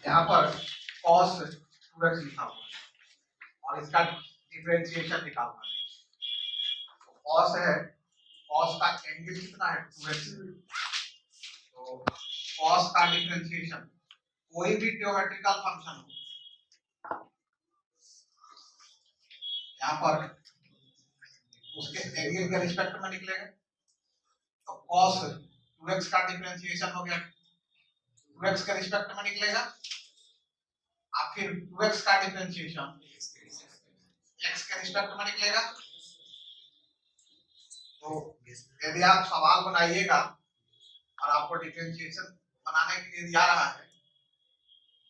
यहाँ पर cos 2x लिखा हुआ है और इसका डिफरेंशिएशन निकालना है। cos है, cos का एंगल कितना है 2x, तो cos का डिफरेंशिएशन कोई भी ज्योमेट्रिकल फंक्शन हो यहाँ पर उसके एंगल के रिस्पेक्ट में निकलेगा। तो cos 2x का डिफरेंशिएशन हो गया 2x के रिस्पेक्ट में निकलेगा, और फिर 2x का डिफरेंशिएशन x के रिस्पेक्ट में निकलेगा। तो यदि आप सवाल बनाइएगा और आपको डिफरेंशिएशन बनाने के लिए दिया रहा है,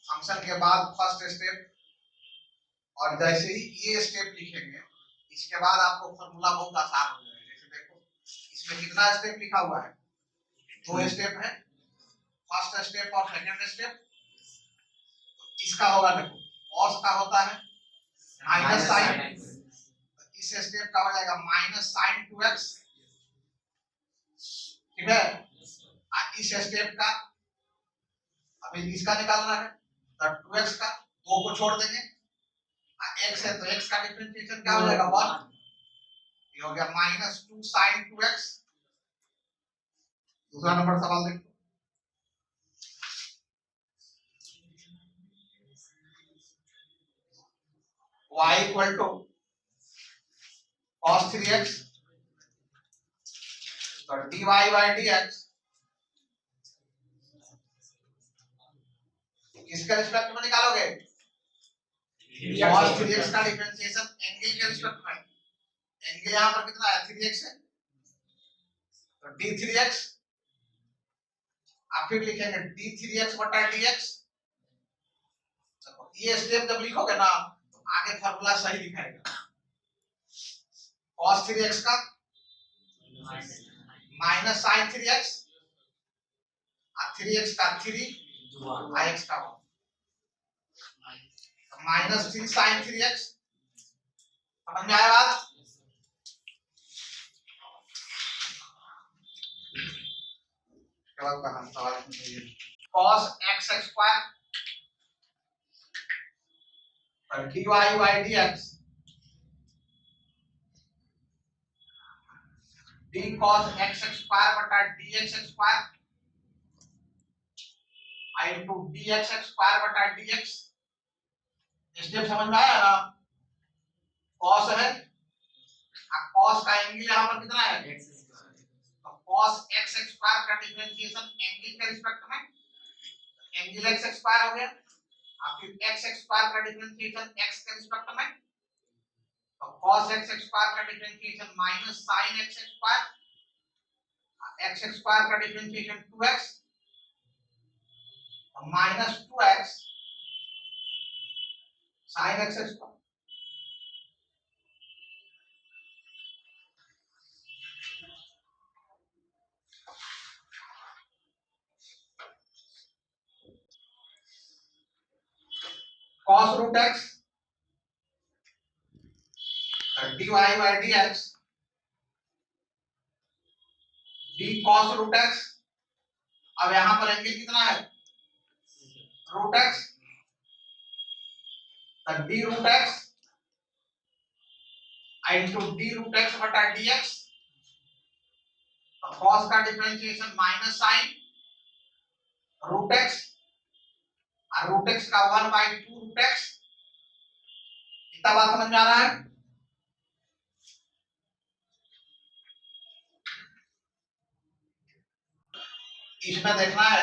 फंक्शन के बाद फर्स्ट स्टेप, और जैसे ही ये स्टेप लिखेंगे इसके बाद आपको फॉर्मूला बहुत आसान हो जाएगा। जैसे देखो इसमें कितना स्टेप लिखा हुआ है, 2 स्टेप है, फर्स्ट स्टेप और सेकंड स्टेप। इसका होगा देखो cos का होता है माइनस साइन, इस स्टेप का हो जाएगा माइनस साइन 2x, ठीक है। इस स्टेप का अभी इसका निकालना है, तो 2x का 2 को छोड़ देंगे, x है तो x का डिफरेंशिएशन क्या हो जाएगा 1, ये हो गया माइनस 2 साइन 2x। दूसरा नंबर सवाल देखो, y equal to cos 3x, तो dy बाय dx किसके रिस्पेक्ट में निकालोगे, cos 3x का डिफरेंशिएशन एंगल के रिस्पेक्ट में। एंगल यहाँ पर कितना है 3x है, तो d3x, आप फिर लिखेंगे d3x बटा dx। ये स्टेप जब लिखोगे ना तो आगे फॉर्मूला सही लिखाएगा। cos 3x का माइनस sin 3x, और 3x का 3, x का 1, माइनस 3 sin 3x। समझ में आया बात? का हम सवाल cos x स्क्वायर और dy by dx, d cos x square बटा dx square into dx square बटा dx। स्टेप समझ में आया ना? cos है, cos का एंगल यहाँ पर कितना है, तो cos x स्क्वायर का डिफरेंशिएशन एंगल के रिस्पेक्ट में, एंगल x स्क्वायर हो गया, और फिर x स्क्वायर का डिफरेंशिएशन x के रिस्पेक्ट में, तो cos x स्क्वायर का differentiation minus sin x square, x square का differentiation 2x, minus 2x sin x square. cos root x dy by dx, d cos root x। अब यहां पर angle कितना है root x, तो d root x into d root x बटा dx, तो cos का differentiation minus sin root x, और root x का 1 by 2 root x। इतना बात समझ में आ रहा है? इसमें देखना है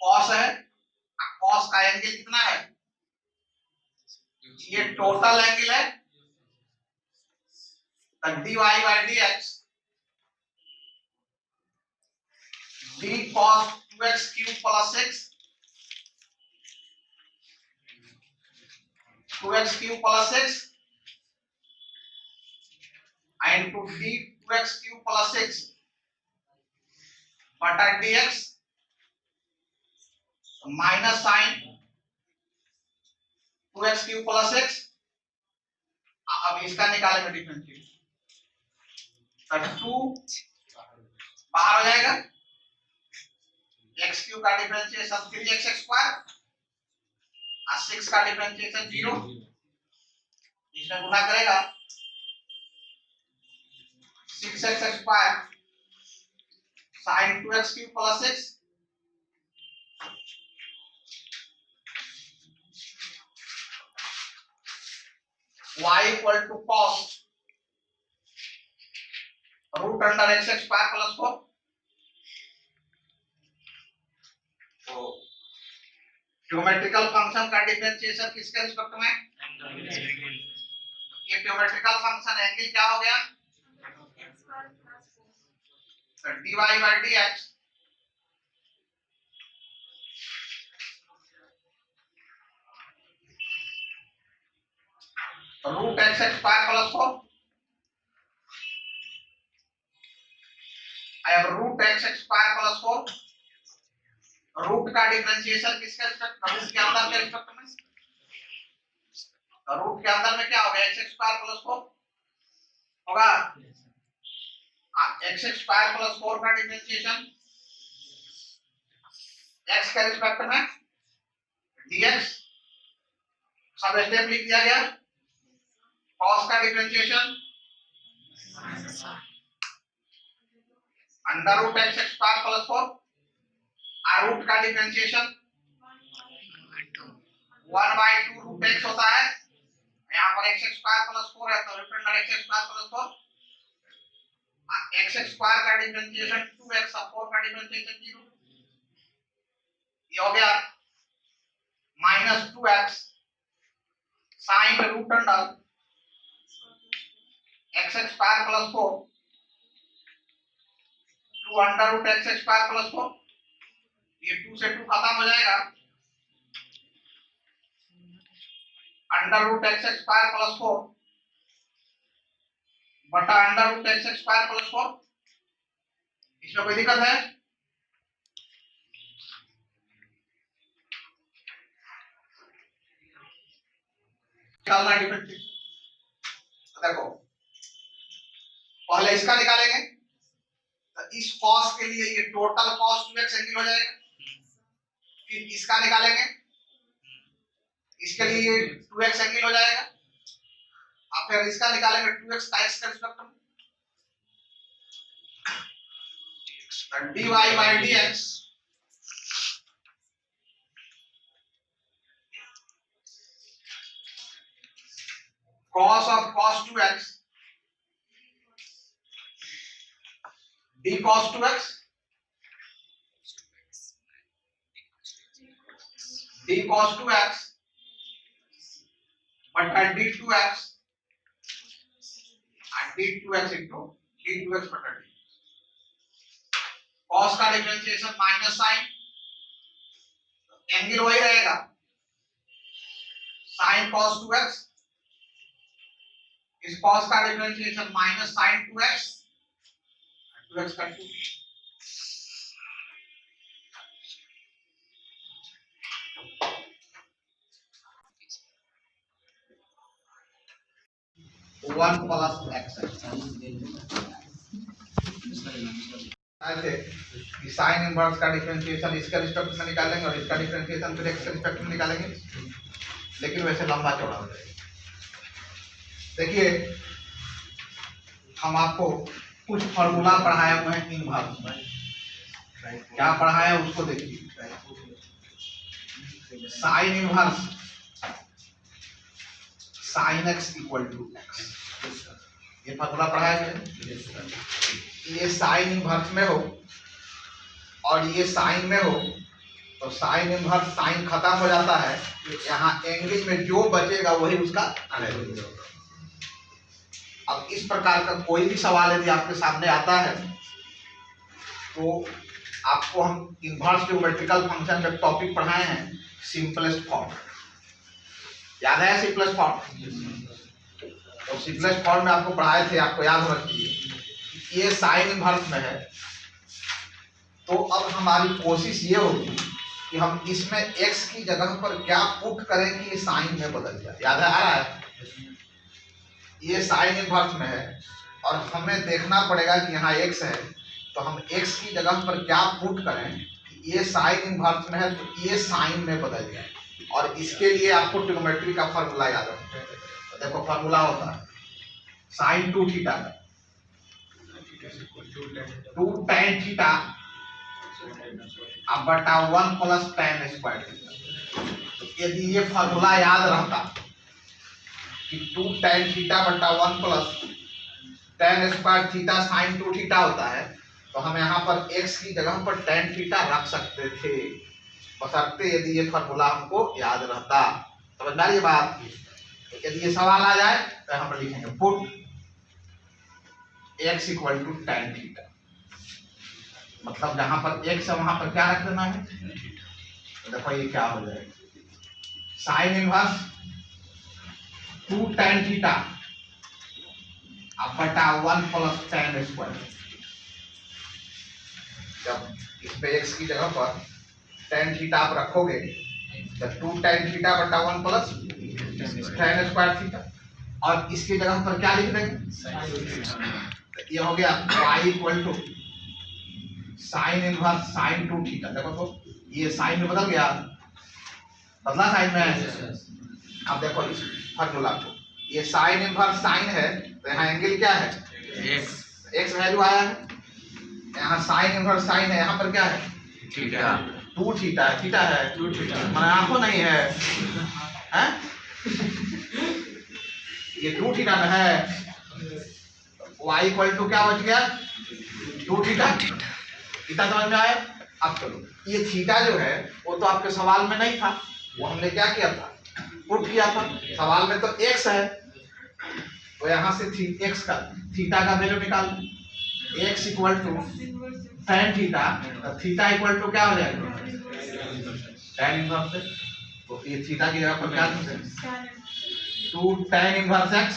cos है, cos का एंगल कितना है, ये टोटल एंगल है, तो dy by dx d cos 2x cube plus 6, 2x cube plus 6 into d 2x cube plus 6 बटा dx minus sine 2x cube plus 6। अब इसका निकालेंगे डिफरेंशिएशन, तो 2 बाहर हो जाएगा, x क्यूब का डिफरेंशिएशन 3x स्क्वायर और 6 का डिफरेंशिएशन 0, इसमें गुना करेगा 6x square sin 2x cube plus 6 y equal to cos root under x square plus 4। तो ज्योमेट्रिकल फंक्शन का डिफरेंशिएशन किसके रिस्पेक्ट में? ये ज्योमेट्रिकल फंक्शन एंगल क्या हो गया? dy by dx root x square plus 4। अब root x square plus 4 root का डिफरेंशिएशन किसके रिस्पेक्ट में? रूट के अंदर के रिस्पेक्ट में। रूट के अंदर में क्या होगा? x स्क्वायर प्लस 4 होगा। x स्क्वायर प्लस 4 का डिफरेंशिएशन x के रिस्पेक्ट में dx सब स्टेप लिख दिया गया। cos का differentiation under root x square plus 4 और रूट का डिफरेंशिएशन 1/2 रूट x होता है। यहाँ पर x स्क्वायर प्लस 4 है तो root under x square plus 4 x square का डिफरेंशिएशन 2x और 4 का डिफरेंशिएशन 0। ये हो गया minus 2x sine root under x square plus 4 2 under root x square plus 4। ये 2 से 2 खत्म हो जाएगा। Under root x square plus 4 बटा under root x square plus 4। इसमें कोई दिक्कत है? निकालना डिफरेंशिएशन। देखो पहले इसका निकालेंगे तो इस cos के लिए ये टोटल cos 2x एंगल हो जाएगा। फिर इसका निकालेंगे, इसके लिए ये 2x एंगल हो जाएगा। अब फिर इसका निकालेंगे 2x का x का रिस्पेक्ट में dy by dx cos of cos 2x d cos 2x d cos 2x बटा d 2x and d 2x into d 2x बटा d। cos का डिफरेंशिएशन माइनस साइन एंगल वही रहेगा sin cos 2x। इस cos का differentiation minus sin 2x 2x का 2। 1 plus x ऐसे sine inverse का डिफरेंशिएशन इसके रिस्पेक्ट में निकालेंगे और इसका डिफरेंशिएशन फिर x के रिस्पेक्ट में निकालेंगे, लेकिन वैसे लंबा चौड़ा हो जाएगा। देखिए हम आपको कुछ फॉर्मूला पढ़ाए हुए हैं इनवर्स में, क्या पढ़ाया है उसको देखिए। Sine inverse sine x equal to x, ये फॉर्मूला पढ़ाया है। ये साइन इनवर्स में हो और ये साइन में हो तो साइन इनवर्स साइन खत्म हो जाता है, यहाँ एंगल में जो बचेगा वही उसका एंगल होगा। अब इस प्रकार का कोई भी सवाल यदि आपके सामने आता है तो आपको हम इनवर्स ज्योमेट्रिकल फंक्शन का टॉपिक पढ़ाए हैं सिंपलेस्ट फॉर्म, याद है सिंपलेस्ट फॉर्म? तो सिंपलेस्ट फॉर्म में आपको पढ़ाए थे, आपको याद होना चाहिए। ये साइन इनवर्स में है तो अब हमारी कोशिश ये होगी कि हम इसमें x की जगह पर क्या पुट करें कि ये साइन में बदल जाए। याद है, आ रहा है? ये साइन इनवर्स में है और हमें देखना पड़ेगा कि यहाँ x है तो हम x की जगह पर क्या पुट करें कि ये साइन इनवर्स में है तो ये साइन में बदल जाए। और इसके लिए आपको ट्रिग्नोमेट्री का फॉर्मूला याद रखना है। तो देखो फॉर्मूला होता है साइन 2 थीटा 2 tan थीटा अब बटा 1 प्लस tan स्क्वायर थीटा। तो यदि ये फॉर्मूला याद रहता कि 2 tan थीटा बटा 1 plus tan square theta sine 2 theta होता है, तो हम यहाँ पर x की जगह पर tan थीटा रख सकते थे, बशर्ते यदि ये फॉर्मूला हमको याद रहता। समझ में ये बात? तो यदि ये सवाल आ जाए तो यहाँ पर लिखेंगे put x equal to tan theta, मतलब जहां पर x है वहां पर क्या रख देना है। तो देखो ये क्या हो जाएगा साइन इनवर्स 2 tan थीटा अब बटा 1 प्लस tan स्क्वायर। जब इस पे x की जगह पर tan थीटा आप रखोगे तो 2 tan थीटा बटा 1 प्लस tan स्क्वायर थीटा, और इसकी जगह पर क्या लिख देंगे, ये हो गया y equal to sine inverse sine 2 theta. देखो तो ये साइन में बदल गया, बदला साइन में। अब देखो इस फॉर्मूला को, ये साइन इनवर्स साइन है तो यहाँ एंगल क्या है x वैल्यू आया है, यहाँ साइन इनवर्स साइन है, यहाँ पर क्या है थीटा 2 थीटा है, थीटा है 2 थीटा, माने आंखों नहीं है, हैं? ये 2 थीटा में है, y इक्वल टू क्या बच गया 2 थीटा। थीटा समझ में आया? अब चलो ये थीटा जो है वो तो आपके सवाल में नहीं था, वो हमने क्या किया था पुट किया था। सवाल में तो x है तो यहाँ से x का थीटा का वैल्यू निकाल, x equal to tan theta, तो थीटा इक्वल टू क्या हो जाएगा tan इनवर्स। तो ये थीटा की जगह पर क्या लिखेंगे 2 tan इनवर्स x,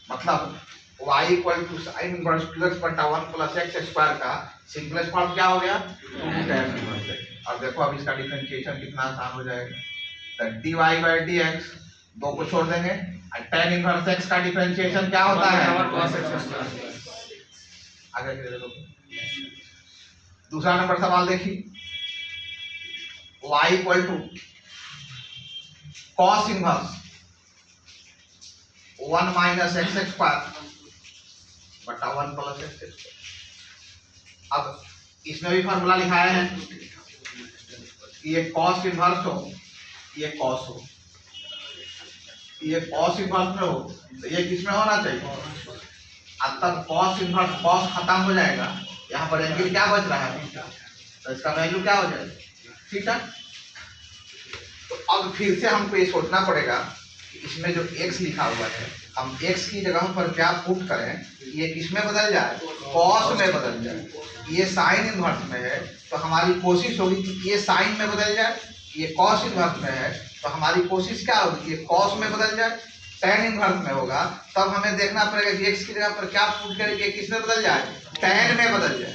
मतलब y equal to sine inverse plus बटा 1 प्लस x स्क्वायर का सिंपलेस्ट फॉर्म क्या हो गया 2 tan इनवर्स x। अब देखो अब इसका डिफरेंशिएशन कितना आसान हो जाएगा, तो dy बाय dx 2 को छोड़ देंगे, और tan इनवर्स x का डिफरेंशिएशन क्या होता है आगे देखो। दूसरा नंबर सवाल देखिए, y equal to cos inverse 1 minus x square बटा 1 प्लस x स्क्वायर। अब इसमें भी फॉर्मूला लिखाया है कि ये cos इनवर्स हो, ये cos हो, ये cos इनवर्स में हो, तो ये किसमें होना चाहिए, अब तक cos इनवर्स cos खत्म हो जाएगा, यहाँ पर एंगल क्या बच रहा है, तो इसका वैल्यू क्या हो जाएगा थीटा। तो अब फिर से हमको ये सोचना पड़ेगा कि इसमें जो x लिखा हुआ है हम x की जगह पर क्या पुट करें, ये किसमें बदल जाए cos में बदल जाए। ये साइन इनवर्स में है तो हमारी कोशिश होगी कि ये साइन में बदल जाए, ये cos इनवर्स में है तो हमारी कोशिश क्या होगी कि ये cos में बदल जाए। tan इनवर्स में होगा तब हमें देखना पड़ेगा कि x की जगह पर क्या पुट करें कि किसमें बदल जाए tan में बदल जाए।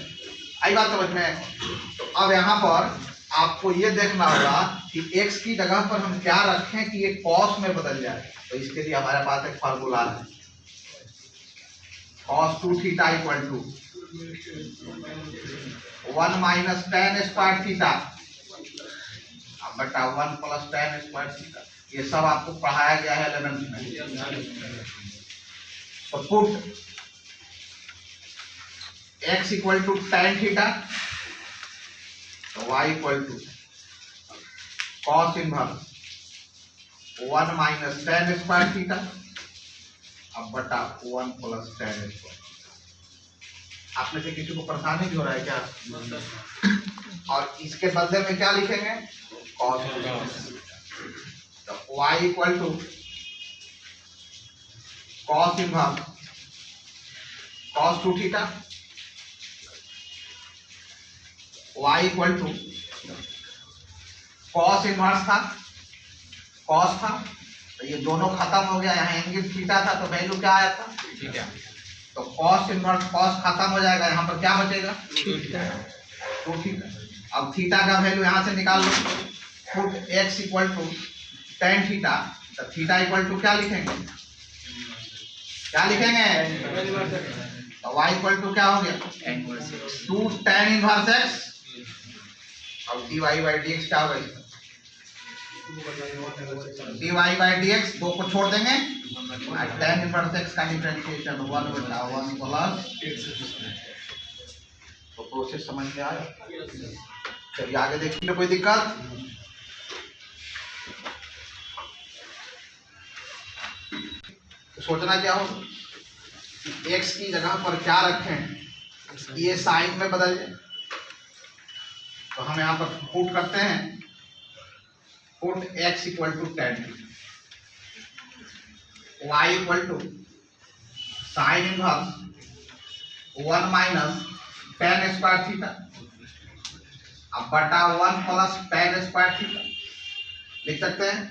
आई बात समझ में? तो अब यहाँ पर आपको ये देखना होगा कि x की जगह पर हम क्या रखें कि ये cos में बदल जाए। तो इसके लिए हमारे पास एक फार्मूला है cos 2 theta equal to 1 minus tan square theta बटा 1 प्लस tan स्क्वायर थीटा। ये सब आपको पढ़ाया गया है 11th में। तो put x equal to tan theta, तो y equal to cos inverse 1 minus tan square theta अब बटा 1 प्लस tan स्क्वायर। आप में से किसी को परेशानी भी हो रहा है क्या? और इसके बदले में क्या लिखेंगे cos। तो y equal to cos inverse cos 2 theta, y equal to cos inverse था cos था, तो ये दोनों खत्म हो गया, यहाँ एंगल थीटा था तो वैल्यू क्या आया था थीटा। तो cos इनवर्स cos खत्म हो जाएगा, यहाँ पर क्या बचेगा 2 थीटा। अब थीटा का वैल्यू यहाँ से निकाल लो, put x equal to tan theta, तो थीटा इक्वल टू क्या लिखेंगे क्या लिखेंगे, तो y इक्वल टू क्या हो गया 2 tan इनवर्स x, अब dy बाई dx क्या होगा dy बाई dx, दो को छोड़ देंगे, tan इनवर्स x का डिफरेंशिएशन 1/1 प्लस। तो प्रोसेस समझ में आया? चलिए आगे देखिए, कोई दिक्कत? तो सोचना क्या हो, x की जगह पर क्या रखें, ये साइन में बदल जाए। तो हम यहाँ पर पुट करते हैं, put x equal to tan, y equal to sine inverse 1 minus tan square theta, अब बटा 1 प्लस tan स्क्वायर थीटा लिख सकते हैं।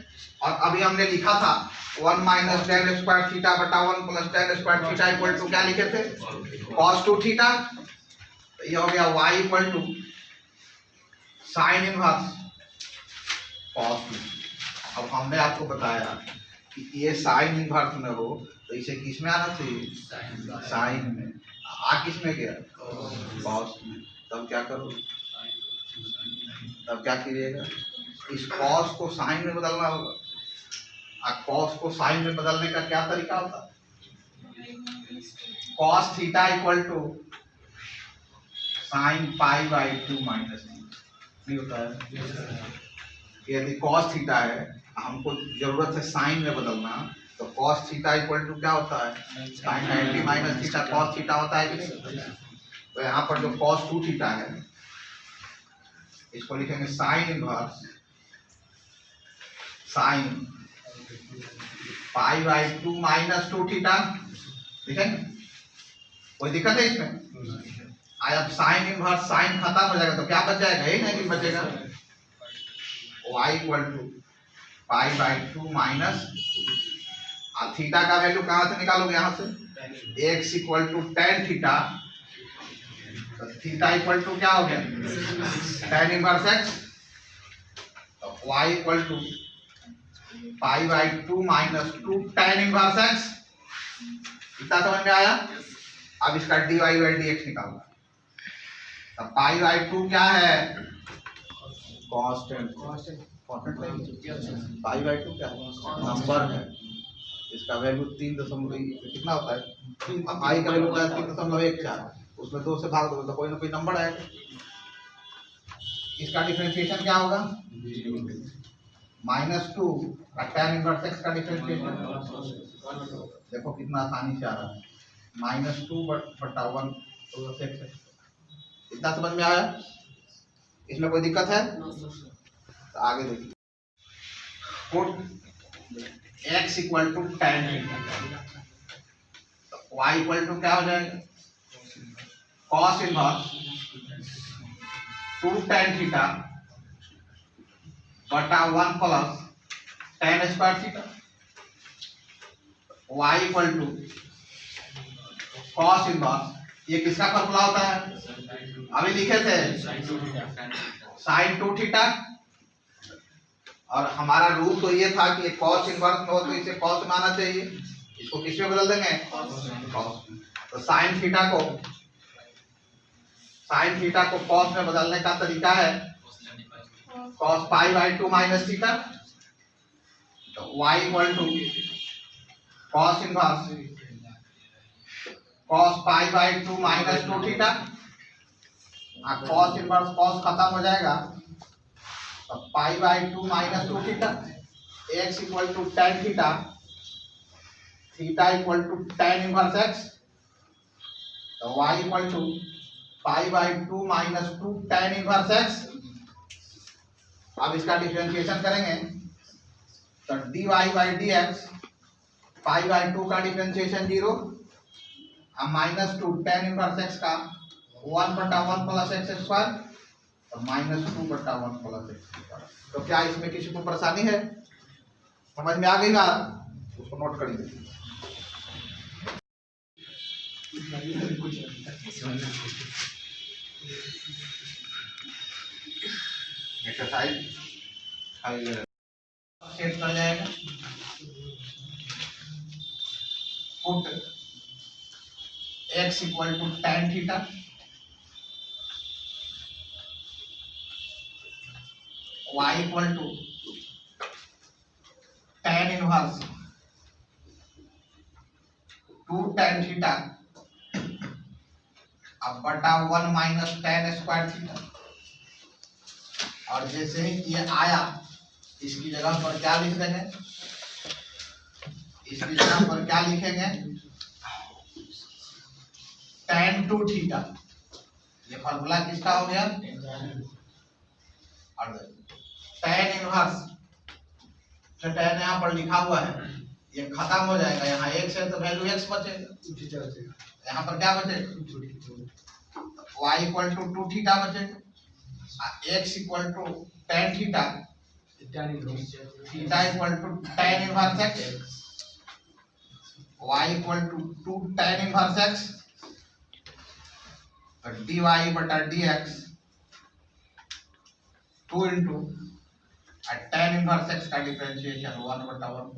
और अभी हमने लिखा था 1 माइनस tan स्क्वायर थीटा बटा 1 plus tan square theta equal to क्या लिखे थे, cos 2 थीटा। तो ये हो गया y equal to sine inverse cos 2। अब हमने आपको बताया कि ये साइन इनवर्स में हो तो इसे किस में आना चाहिए, साइन में। आ किस में गया, cos में। तब क्या करो, तब क्या कीजिएगा, इस cos को साइन में बदलना होगा। और cos को साइन में बदलने का क्या तरीका होता है, cos theta equal to sine pi by 2 minus नहीं होता है। यदि cos थीटा है, हमको जरूरत है साइन में बदलना, तो cos थीटा इक्वल टू क्या होता है, sine 90 minus theta cos theta होता है कि नहीं। तो यहाँ पर जो cos 2 थीटा है, इसको लिखेंगे sine inverse sign pi by 2 minus 2 theta, लिखेंगे। कोई दिक्कत है इसमें? आज अब साइन इनवर्स साइन खत्म हो जाएगा तो क्या बच जाएगा, यही नहीं बचेगा, y equal to pi by 2 minus, और थीटा का वैल्यू कहाँ से निकालोगे, यहाँ से x equal to tan theta. तो थीटा इक्वल टू क्या हो गया, tan इनवर्स x। तो y equal to pi by 2 minus 2 tan inverse x। इतना समझ में आया? अब इसका dy बाई dx निकालना। तो पाई बाई 2 क्या है, कांस्टेंट, पाई बाई 2 क्या नंबर है, इसका वैल्यू 3 कितना होता है, आई का वैल्यू होता है 3.14, उसमें 2 से भाग दो तो कोई ना कोई नंबर आएगा। इसका डिफरेंशिएशन क्या होगा, -2 का tan इनवर्स x का डिफरेंशिएशन, देखो कितना आसानी से आ रहा है, -2 बटा 1 प्लस x है। इतना समझ में आया? इसमें कोई दिक्कत है? तो आगे देखिए, put x equal to tan theta, तो y इक्वल टू क्या हो जाएगा, cos इनवर्स 2 tan थीटा बटा 1 plus tan square theta, y equal to cos inverse, ये किसका फॉर्मूला होता है, अभी लिखे थे साइन 2 थीटा। और हमारा रूल तो ये था कि cos इनवर्स हो तो इसे cos में आना चाहिए, इसको किस में बदल देंगे, cos। तो साइन थीटा को cos में बदलने का तरीका है cos pi by 2 minus theta. तो y equal to cos inverse cos pi by 2 minus 2 theta, cos inverse cos खत्म हो जाएगा, तो pi by 2 minus 2 theta, x equal to tan theta, theta equal to tan inverse x। तो y equal to pi by 2 minus 2 tan inverse x। अब इसका differentiation करेंगे तो dy by dx, pi by 2 का डिफरेंशिएशन 0, अब -2 tan inverse x का 1 बटा 1 plus x square, और -2 बटा 1 प्लस एक्स स्क्वायर। तो क्या इसमें किसी को परेशानी है, समझ में आ गई ना, उसको नोट करिए। एक्सरसाइज सेट कर जाएगा, put x equal to tan theta, y equal to tan inverse 2 tan theta अब बटा 1 माइनस tan स्क्वायर थीटा। और जैसे ही ये आया इसकी जगह पर क्या लिख देंगे, इसकी जगह पर क्या लिखेंगे, tan 2 थीटा। ये फॉर्मूला किसका हो गया, और tan इनवर्स जो tan यहाँ पर लिखा हुआ है ये खत्म हो जाएगा, यहाँ x है तो वैल्यू x बचेगा, यहाँ पर क्या बचेगा, y इक्वल टू 2 थीटा बचेगा, x equal to tan theta, theta equal to tan inverse x, y equal to 2 tan inverse x, तो dy बटा dx 2 into tan inverse x का डिफरेंशिएशन 1 बटा 1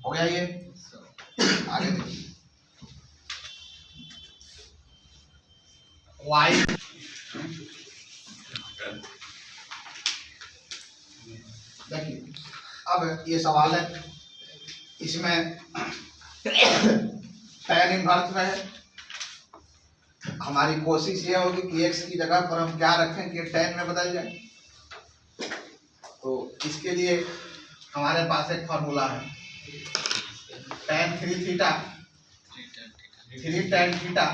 हो गया। ये आगे देखिए y देखिए अब ये सवाल है, इसमें tan इनवर्स में हमारी कोशिश ये होगी कि x की जगह पर हम क्या रखें कि tan में बदल जाए। तो इसके लिए हमारे पास एक फॉर्मूला है, tan 3 theta 3 tan theta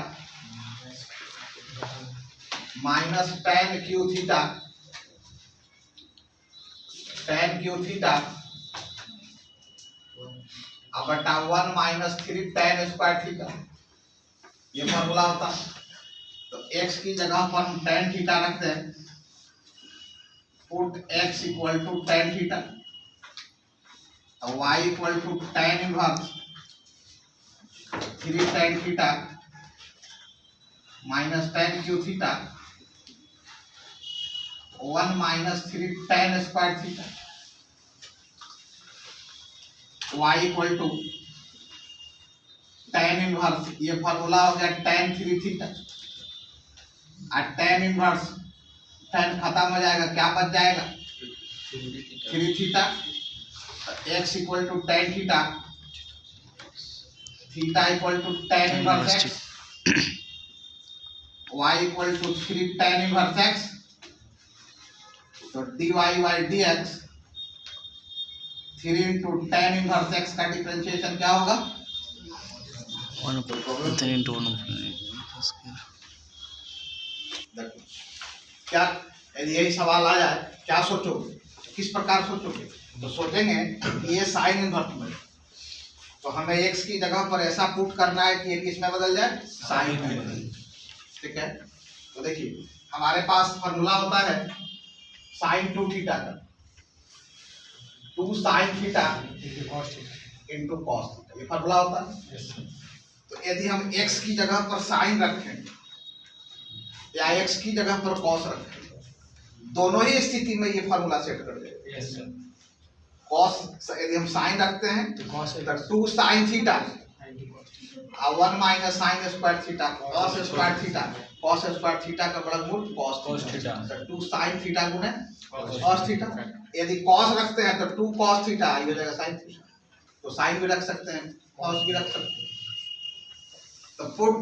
minus tan cube theta अब बटा 1 माइनस 3 tan स्क्वायर थीटा, ये फॉर्मूला होता है। तो x की जगह पर हम tan थीटा रखते हैं, put x equal to tan theta, तो y equal to tan inverse 3 tan theta minus tan cube theta 1 minus 3 tan square theta, y equal to tan inverse, ये फॉर्मूला हो गया tan 3 थीटा, और tan inverse tan खत्म हो जाएगा, क्या बच जाएगा 3 theta, x equal to tan theta, theta equal to tan inverse x, y equal to 3 tan inverse x, तो dy by dx 3 into tan inverse x का डिफरेंशिएशन क्या होगा 1 into 1 क्या, यदि यही सवाल आ जाए क्या सोचोगे, किस प्रकार सोचोगे, तो सोचेंगे कि ये साइन इनवर्स में, तो हमें x की जगह पर ऐसा पुट करना है कि ये किस में बदल जाए, साइन में बदल जाए। ठीक है, तो देखिए हमारे पास फॉर्मूला होता है साइन 2 थीटा का, 2 sine theta into cos theta, ये फॉर्मूला होता है। तो यदि हम x की जगह पर साइन रखें या x की जगह पर कॉस रखें, दोनों ही स्थिति में ये फॉर्मूला सेट कर देगा। कॉस यदि हम साइन रखते हैं तो 2 साइन थीटा और 1 minus sine square theta cos square theta, cos square theta का वर्गमूल कॉस थीटा, 2 साइन थीटा गुणे कॉस थीटा। यदि कॉस रखते हैं तो 2 कॉस थीटा ये हो जाएगा साइन थीटा, तो साइन भी रख सकते हैं कॉस भी रख सकते हैं। तो put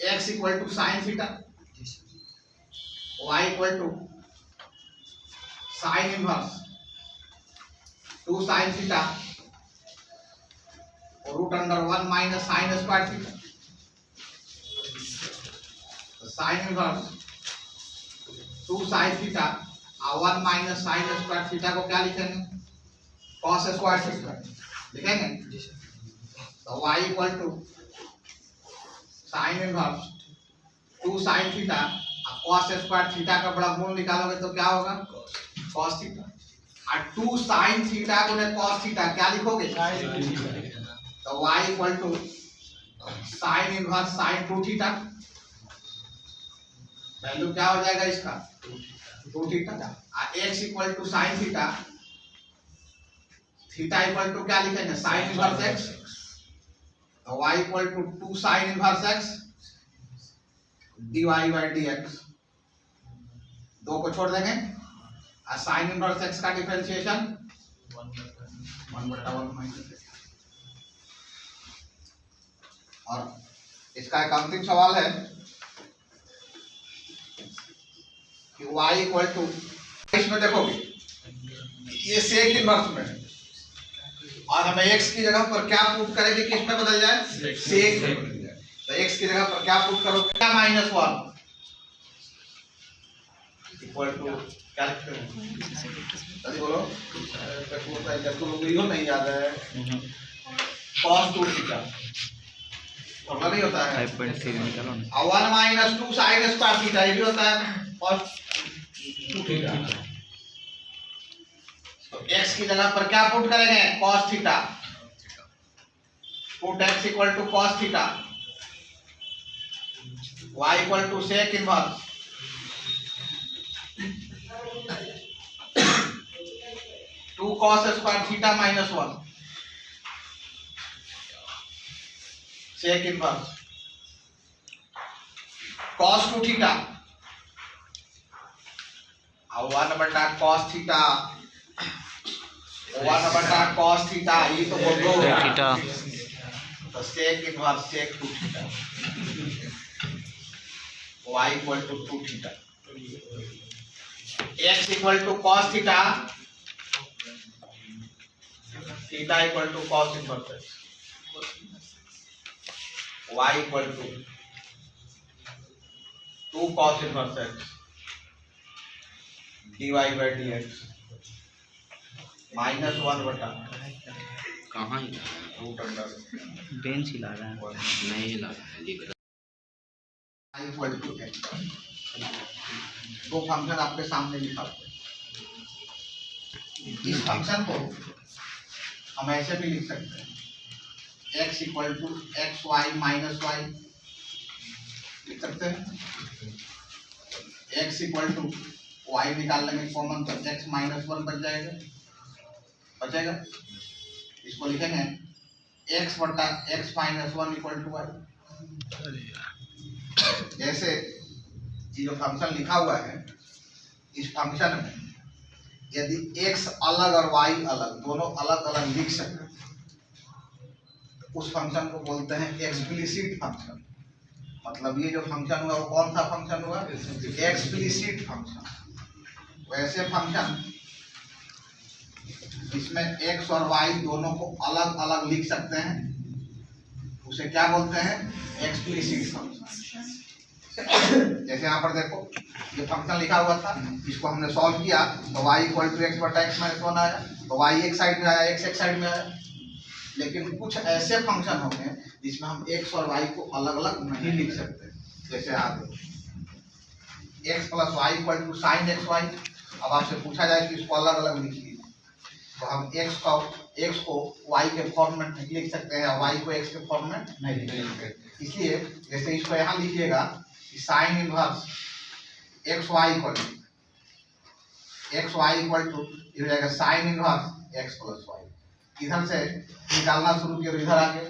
x equal to sine theta, y equal to sine inverse 2 sine theta और root under 1 minus sine square theta, तो साइन इनवर्स 2 साइन थीटा और 1 माइनस साइन स्क्वायर थीटा को क्या लिखेंगे कॉस स्क्वायर थीटा लिखेंगे। तो y equal to sine inverse 2 sine theta cos square theta का बड़ा मूल निकालोगे तो क्या होगा कॉस थीटा, और 2 साइन थीटा गुणे कॉस थीटा क्या लिखोगे, तो y equal to sine inverse sine 2 theta, value क्या हो जाएगा इसका 2 थीटा, और x equal to sine theta, theta equal to क्या लिखेंगे साइन इनवर्स x, तो y equal to 2 sine inverse x dy by dx 2 को छोड़ देंगे, और साइन इनवर्स एक्स का डिफरेंशिएशन 1/1 माइनस एक्स। और इसका एक अंतिम सवाल है कि y इक्वल टू, इसमें देखोगे ये सेक इनवर्स में है और हमें x की जगह पर क्या पुट करेंगे कि इसमें बदल जाए, सेक में बदल जाए। तो x की जगह पर क्या पुट करोगे, क्या -1 इक्वल टू क्या लिखते हैं, जल्दी बोलो, जब तो लोग यो नहीं याद है, cos 2 थीटा फॉर्मूला नहीं होता है 5.3 निकालो ना, और 1 - 2 sin स्क्वायर थीटा ये भी होता है cos 2 थीटा। तो x की जगह पर क्या पुट करेंगे, cos theta, put x equal to cos theta, y equal to sec inverse 2 cos square theta -1 sec inverse cos 2 theta और 1/cos थीटा, 1/cos थीटा ये तो बोल दो थीटा, तो sec inverse sec 2 theta, y equal to 2 theta, x equal to cos theta, theta equal to cos inverse y equal to 2 cos inverse x dy by dx -1/, कहाँ ही root under bench हिला रहा है, नहीं हिला रहा है, लिख रहा y इक्वल टू x। दो फंक्शन आपके सामने लिखा हुआ है, इस फंक्शन को हम ऐसे भी लिख सकते हैं, x equal to xy minus y लिख सकते हैं, x इक्वल टू y निकाल लेंगे कॉमन तो x -1 बच जाएगा, बचेगा। इसको लिखेंगे x बटा x -1 इक्वल टू y। जैसे ये जो फंक्शन लिखा हुआ है, इस फंक्शन में यदि x अलग और y अलग, दोनों अलग अलग लिख सकते उस फंक्शन को बोलते हैं एक्सप्लिसिट फंक्शन। मतलब ये जो फंक्शन हुआ वो कौन सा फंक्शन हुआ, एक्सप्लिसिट फंक्शन। वैसे फंक्शन इसमें x और y दोनों को अलग अलग लिख सकते हैं, उसे क्या बोलते हैं, एक्सप्लिसिट फंक्शन। जैसे यहाँ पर देखो ये फंक्शन लिखा हुआ था, इसको हमने सॉल्व किया तो y इक्वल टू x बटा x -1 आया, तो y एक साइड में आया, x एक साइड में आया। लेकिन कुछ ऐसे फंक्शन होंगे जिसमें हम x और y को अलग अलग नहीं लिख सकते। जैसे आप x + y equal to sin xy, अब आपसे पूछा जाए कि इसको अलग अलग लिखिए, तो हम x को y के फॉर्म में नहीं लिख सकते हैं, y को x के फॉर्म में नहीं लिख सकते। इसलिए जैसे इसको यहाँ लिखिएगा कि sine inverse xy equal to ये हो जाएगा साइन इनवर्स x + y। इधर से निकालना शुरू किया, इधर आ गए,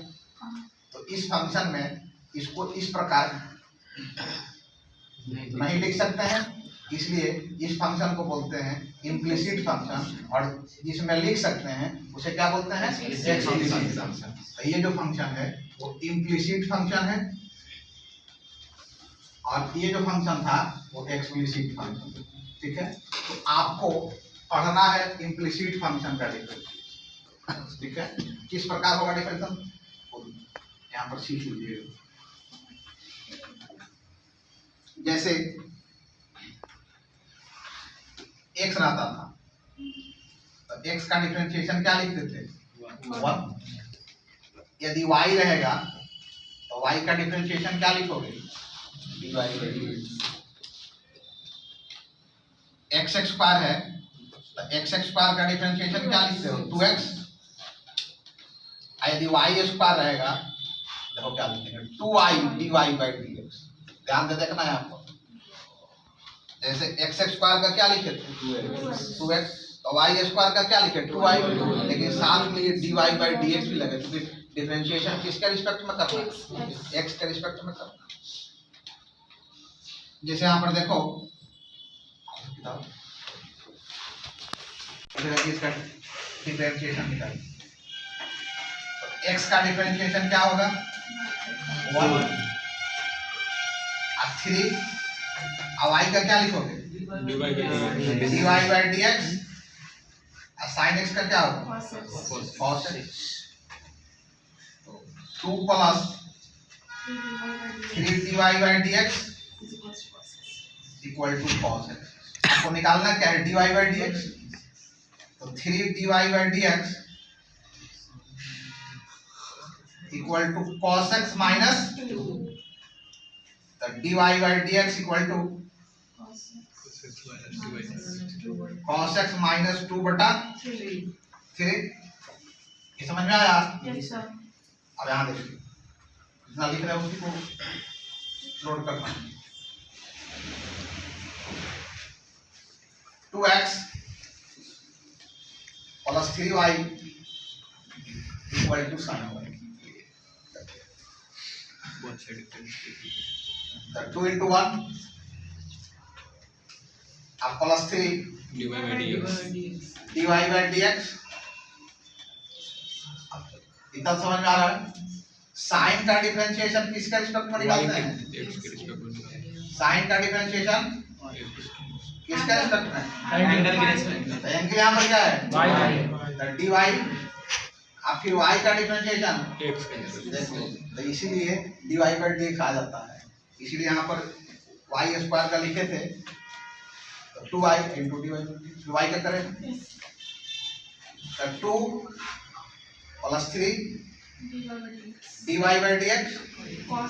तो इस फंक्शन में इसको इस प्रकार नहीं लिख सकते हैं, इसलिए इस फंक्शन को बोलते हैं इम्प्लिसिट फंक्शन, और जिसमें लिख सकते हैं उसे क्या बोलते हैं, एक्सप्लिसिट फंक्शन। तो ये जो फंक्शन है वो इम्प्लिसिट फंक्शन है, और ये जो फंक्शन था वो एक्सप्लिसिट फंक्शन। ठीक है, तो आपको पढ़ना है इम्प्लिसिट फंक्शन का डिफरेंशियल। ठीक है, किस प्रकार होगा डिफरेंशियल, यहाँ पर सीख लीजिए। जैसे x रहता था तो x का डिफरेंशिएशन क्या लिखते थे, 1। यदि y रहेगा तो y का डिफरेंशिएशन क्या लिखोगे, dy by dx। x² है तो x² का डिफरेंशिएशन क्या लिखते हो, 2x। यदि y² रहेगा देखो क्या लिखेंगे, 2y dy by dx। ध्यान से देखना है आपको, जैसे x² का क्या लिखे थे, 2x, तो y² का क्या लिखे, 2y, लेकिन साथ में ये dy by dx भी लगे, क्योंकि डिफरेंशिएशन किसके रिस्पेक्ट में करना है, x के रिस्पेक्ट में करना। जैसे यहाँ पर देखो इसका डिफरेंशिएशन निकाल। x का डिफरेंशिएशन क्या होगा 1 और 3 और y का क्या लिखोगे dy by dx और sin x का क्या होगा cos x। 2 plus 3 dy by dx equal to cos x। आपको निकालना क्या है dy by dx, तो 3 dy by dx equal to cos x minus 2, तो dy by dx equal to cos x minus 2 बटा 3। ये समझ में आया? Yes sir. अब यहाँ देखिए जितना लिख रहे हैं उसी को लोड करना है। 2x plus 3y equal to sin y। The 2 into 1 अब प्लस 3 dy by dx। इतना समझ में आ रहा है? साइन का डिफरेंशिएशन किसके रिस्पेक्ट में निकालते हैं? साइन का डिफरेंशिएशन किसके रिस्पेक्ट में? एंगल के रिस्पेक्ट में। तो एंगल यहाँ पर क्या है तो dy और फिर y का डिफरेंशिएशन देखो, तो इसीलिए dy by dx आ जाता है। इसीलिए यहाँ पर y स्क्वायर का लिखे थे तो 2y into dy by dx। y का करें तो 2 प्लस 3 dy by dx और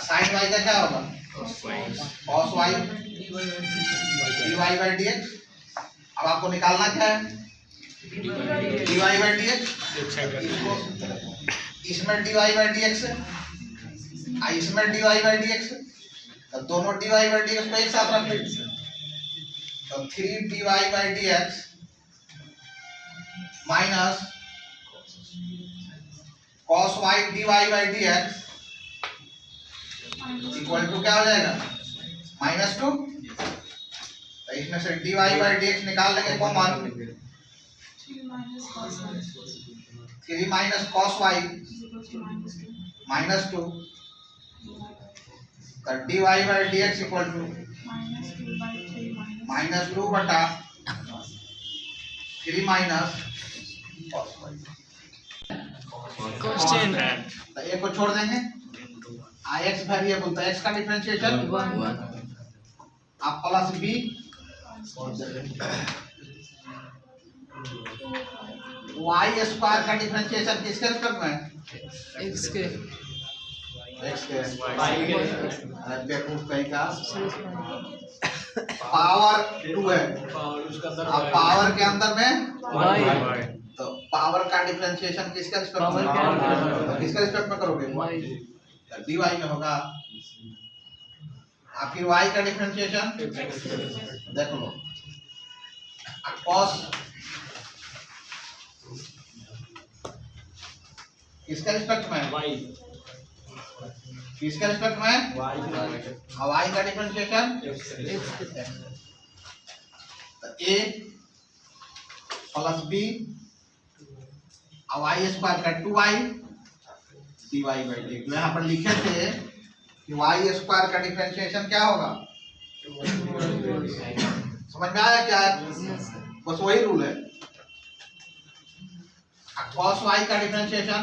sin y का क्या होगा cos y dy by dx। अब आपको निकालना क्या है dy by dx, इसमें dy by dx है और इसमें dy by dx है, तो दोनों dy by dx को एक साथ रख लें तो 3 dy by dx minus cos y dy by dx equal to क्या हो जाएगा -2। तो इसमें से dy by dx निकाल लेंगे कॉमन 3 माइनस cos y -2, तो dy by dx equal to -2 बटा 3 माइनस cos y। तो एक को छोड़ देंगे x वेरिएबल, तो x का डिफरेंशिएशन आप प्लस b y स्क्वायर का डिफरेंशिएशन किसके रिस्पेक्ट में x के बेवकूफ कहीं का पावर 2 है अब पावर के अंदर में तो पावर का डिफरेंशिएशन किसके रिस्पेक्ट में तो किसके रिस्पेक्ट में करोगे dy में होगा। और फिर y का डिफरेंशिएशन देखो लो cos किसके रिस्पेक्ट में किसके रिस्पेक्ट में और y का डिफरेंशिएशन तो a प्लस b और y स्क्वायर का 2y dy by dx। जो यहाँ पर लिखे थे कि y स्क्वायर का डिफरेंशिएशन क्या होगा समझ में आया क्या है? बस वही रूल है। cos y का differentiation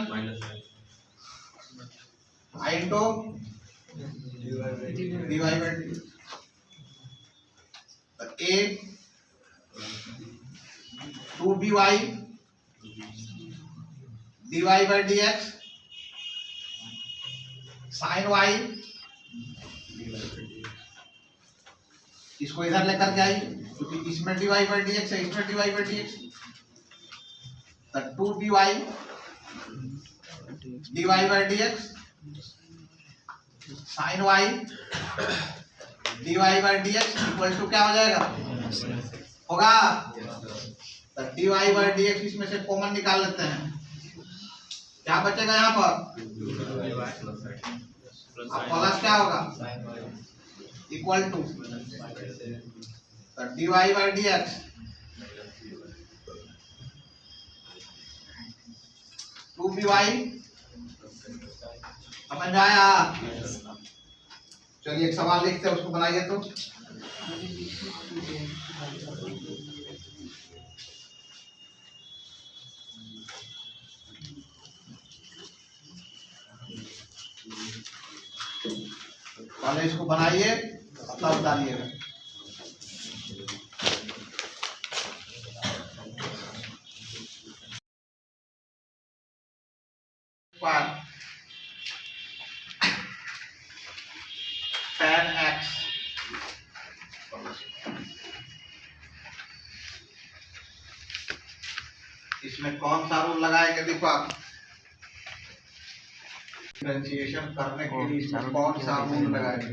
i into dy by dx। तो a 2by dy by dx sin y इसको इधर लेकर के आइए क्योंकि इसमें dy by dx है इसमें dy by dx, तो 2by dy by dx sin y dy by dx equal to क्या हो जाएगा होगा तो dy by dx इसमें से कॉमन निकाल लेते हैं क्या बचेगा यहाँ पर अब प्लस क्या होगा इक्वल टू तो dy बाई dx 2py समझ में आया। चलिए एक सवाल लिखते हैं, उसको बनाइए। तो पहले इसको बनाइए तब डालिएगा। tan x इसमें कौन सा रूल लगाएंगे? देखो आप डिफरेंशिएशन करने के लिए इसमें कौन सा रूल लगाएंगे?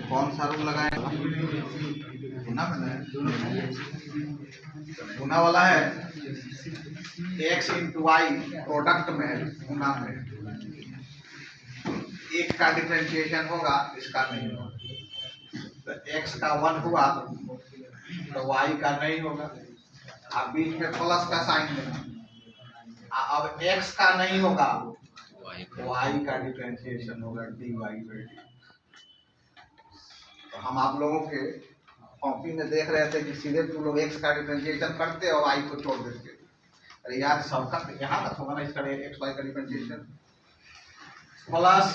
कौन सा रूल लगाएंगे? गुना वाला है। x इंटू वाई प्रोडक्ट में है, गुना में एक का डिफरेंशिएशन होगा, इसका नहीं होगा। तो x का 1 हुआ तो y का नहीं होगा। अब बीच में प्लस का साइन देना। अब x का नहीं होगा, y का डिफरेंशिएशन होगा dy बाई dy। तो हम आप लोगों के कॉपी में देख रहे थे कि सीधे तुम लोग x का डिफरेंशिएशन करते और y को छोड़ देते। अरे यार सबका यहाँ तक होगा ना, इसका x y का डिफरेंशिएशन प्लस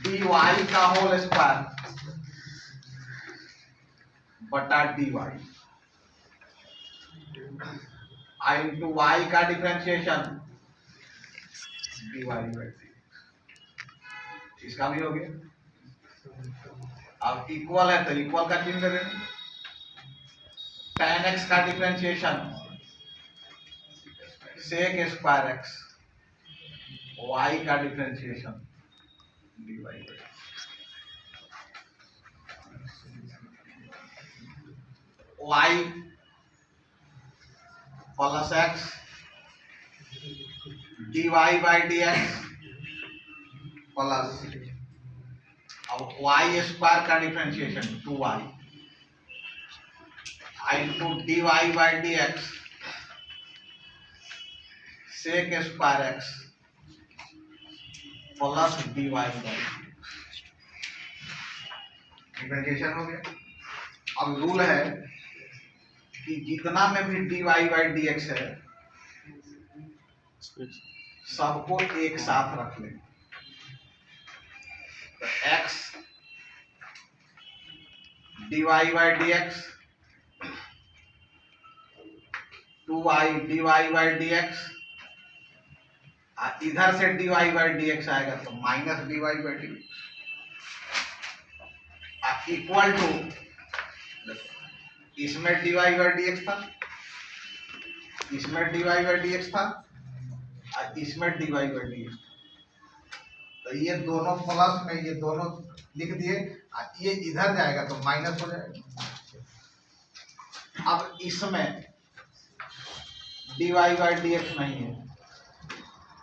dy का होल स्क्वायर बटा dy इंटू y का डिफरेंशिएशन dy बाई dy। इसका भी हो गया। अब इक्वल है तो इक्वल का चिन्ह दे देंगे। tan x का differentiation sec square x, y का differentiation dy by dy। y plus x dy by dx plus अब y स्क्वायर का differentiation 2y into dy by dx sec square x plus dy by differentiation हो गया। अब rule है कि जितना में भी dy बाई dx है सबको एक साथ रख लें। तो x dy by dx 2y dy by dx, इधर से dy बाई dx आएगा तो minus dy by dx equal to इसमें dy बाई dx था, इसमें dy बाई dx था, इसमें dy बाई dx। तो ये दोनों प्लस में ये दोनों लिख दिए, ये इधर जाएगा तो माइनस हो जाएगा। अब इसमें dy बाई dx नहीं है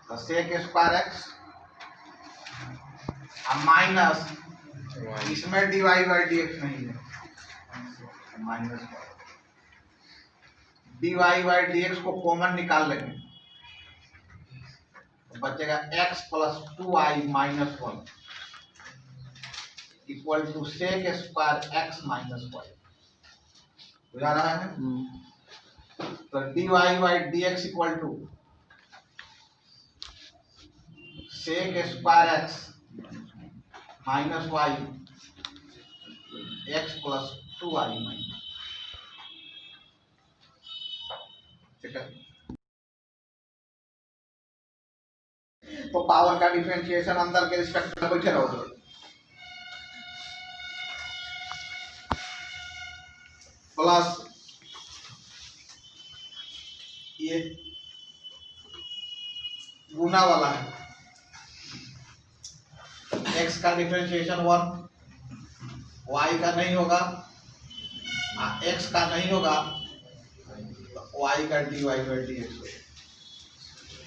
तो sec स्क्वायर x माइनस इसमें dy बाई dx नहीं है माइनस dy बाई dx को कॉमन निकाल लेंगे तो बचेगा x plus 2y minus 1 equal to sec square x minus y। बुझा रहा है? तो dy by dx equal to sec square x minus y x plus 2y minus. ठीक है, तो पावर का डिफरेंशिएशन अंदर के रिस्पेक्ट में बैठे रहोगे। प्लस ये गुना वाला है, x का डिफरेंशिएशन 1, y का नहीं होगा, x का नहीं होगा तो y का dy बाई dx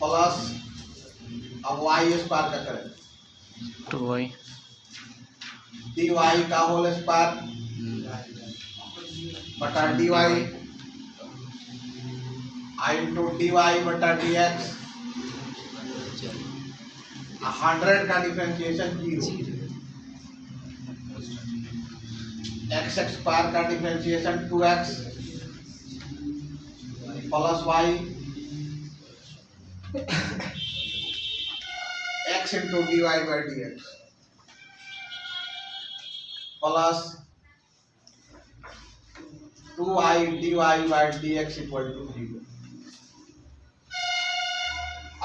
प्लस अब वाई स्क्वायर का करें, 2y dy का होल स्क्वायर बटा dy, आई इंटू dy बटा dx, 100 का डिफरेंशिएशन 0, एक्स स्क्वायर का differentiation 2x plus y x into dy by dx plus 2y dy by dx equal to 0।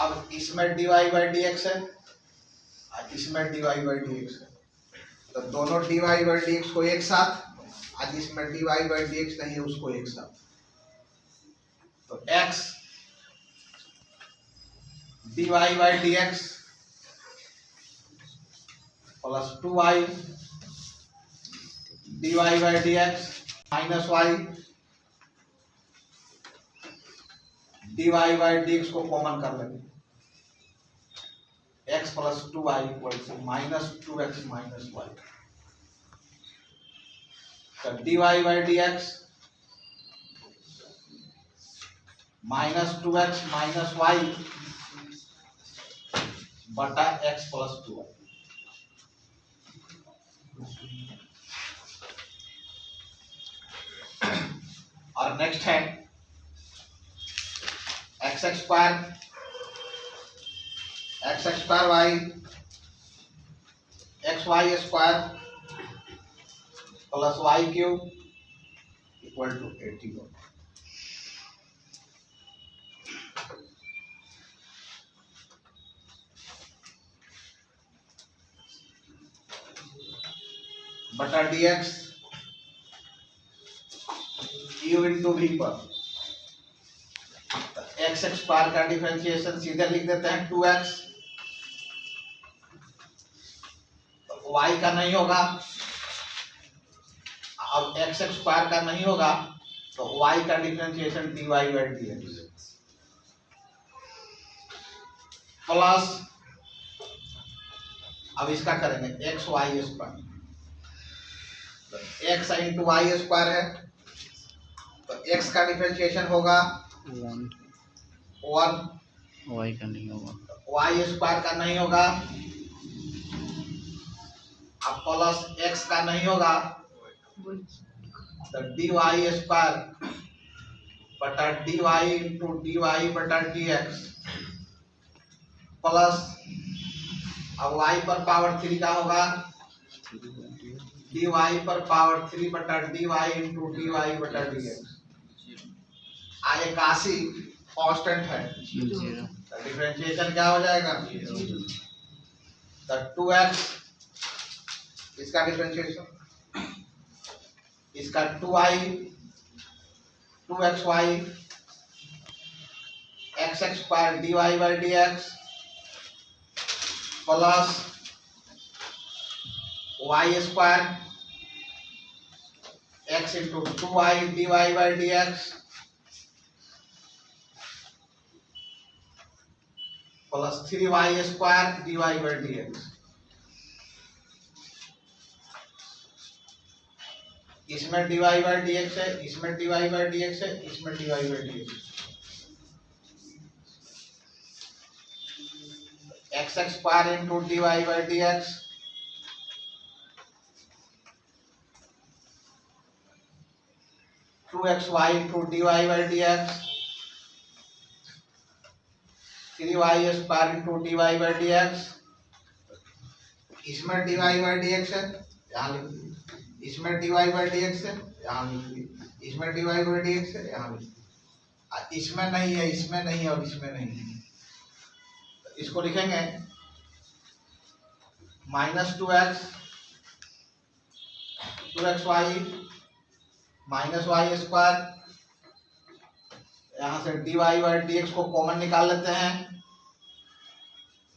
अब इसमें dy बाई dx है और इसमें dy बाई dx है, तो दोनों dy बाई dx को एक साथ, आज इसमें dy बाई dx नहीं है उसको एक साथ, तो x dy by dx plus 2y dy by dx minus y dy by dx को कॉमन कर लेंगे, x plus 2y equal to minus 2x minus y, तो dy by dx minus 2x minus y बटा x plus 2y। और next है x square y x y square plus y cube equal to 81। बटा dx u into v पर x square का differentiation सीधे लिख देते हैं 2x, तो y का नहीं होगा, अब एक्स स्क्वायर का नहीं होगा तो y का differentiation dy by dx plus, अब इसका करेंगे एक्स वाई स्क्वायर, तो एक्स इंटू वाई स्क्वायर है, तो x का डिफरेंशिएशन होगा 1, y का नहीं होगा, y स्क्वायर का नहीं होगा, अब प्लस x का नहीं होगा, तो dy स्क्वायर बटा dy इंटू dy बटा dx प्लस, अब y पर पावर 3 का होगा dy पर पावर 3 बटा dy इंटू dy बटा dx, आगे 81 कांस्टेंट है, तो डिफरेंशिएशन क्या हो जाएगा, तो 2x इसका डिफरेंशिएशन, इसका 2y 2xy x square dy by dx plus y square x into 2y dy by dx plus 3y square dy by dx, इसमें dy बाई dx है, इसमें dy बाई dx है, इसमें dy by dx, x square into dy by dx two x y into dy by dx 3y square into dy by dx, इसमें dy by dx है, यहाँ लिख लीजिए, इसमें dy बाई dx है, यहाँ लिख लीजिए, इसमें dy बाई dx है, यहाँ लिख लीजिए, इसमें नहीं है, इसमें नहीं है और इसमें नहीं है, तो इसको लिखेंगे minus 2x y minus y square, यहाँ से dy बाई dx को कॉमन निकाल लेते हैं,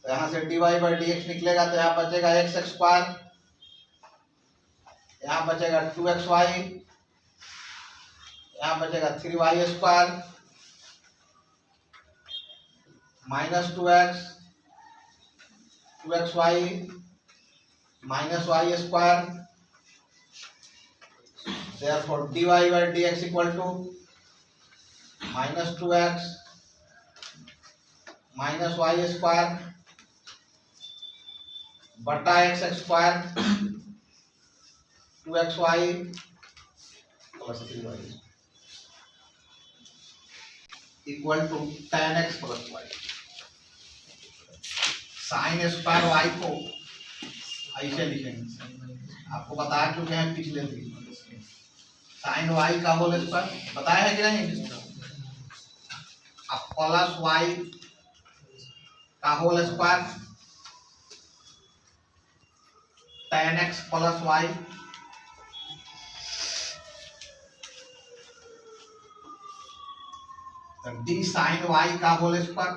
तो यहाँ से dy बाई dx निकलेगा, तो यहाँ बचेगा एक्स स्क्वायर, यहाँ बचेगा 2xy, यहाँ बचेगा 3y square minus 2x 2xy minus y square, therefore dy by dx equal to minus 2x minus y square बटा x square 2xy plus 3y equal to tan x plus y। Sine square y को ऐसे लिखेंगे, आपको बता चुके हैं पिछले दिन। साइन y का होल स्क्वायर बताया है कि नहीं? अब प्लस y का whole square tan x plus y d sine y का होल स्क्वायर,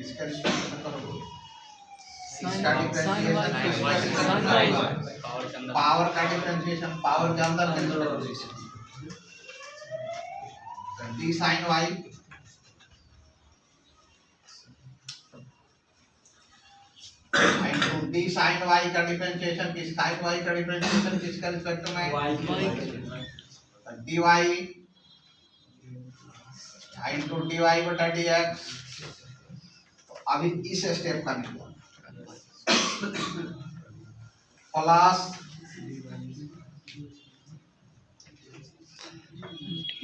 इसका रिस्पेक्ट में करोगे, इसका डिफरेंशिएशन पावर का डिफरेंशिएशन पावर के अंदर d sine y into d sine y का डिफरेंशिएशन साइन y का डिफरेंशिएशन किसका रिस्पेक्ट में dy इंटू dy बटा dx। अभी इस स्टेप का निकला प्लस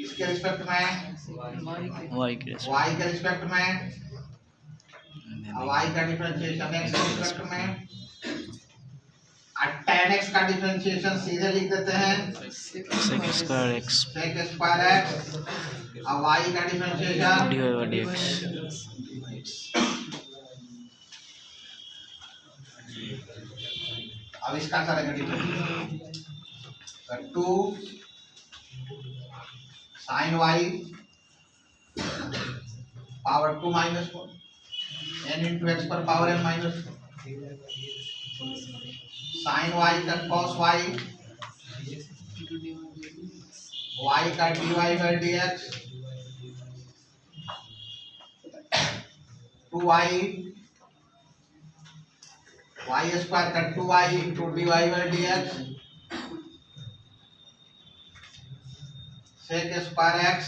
इसके रिस्पेक्ट में y के रिस्पेक्ट में y का डिफरेंशिएशन x के रिस्पेक्ट में, और tan x का डिफरेंशिएशन सीधे लिख देते हैं sec स्क्वायर x और y का डिफरेंशिएशन dy by dx। अब इसका करेंगे differentiation 2 sin y power 2 minus 4 n into X पर power n minus sine y का cos y y का dy by dx 2y y square का 2y into dy by dx sec square x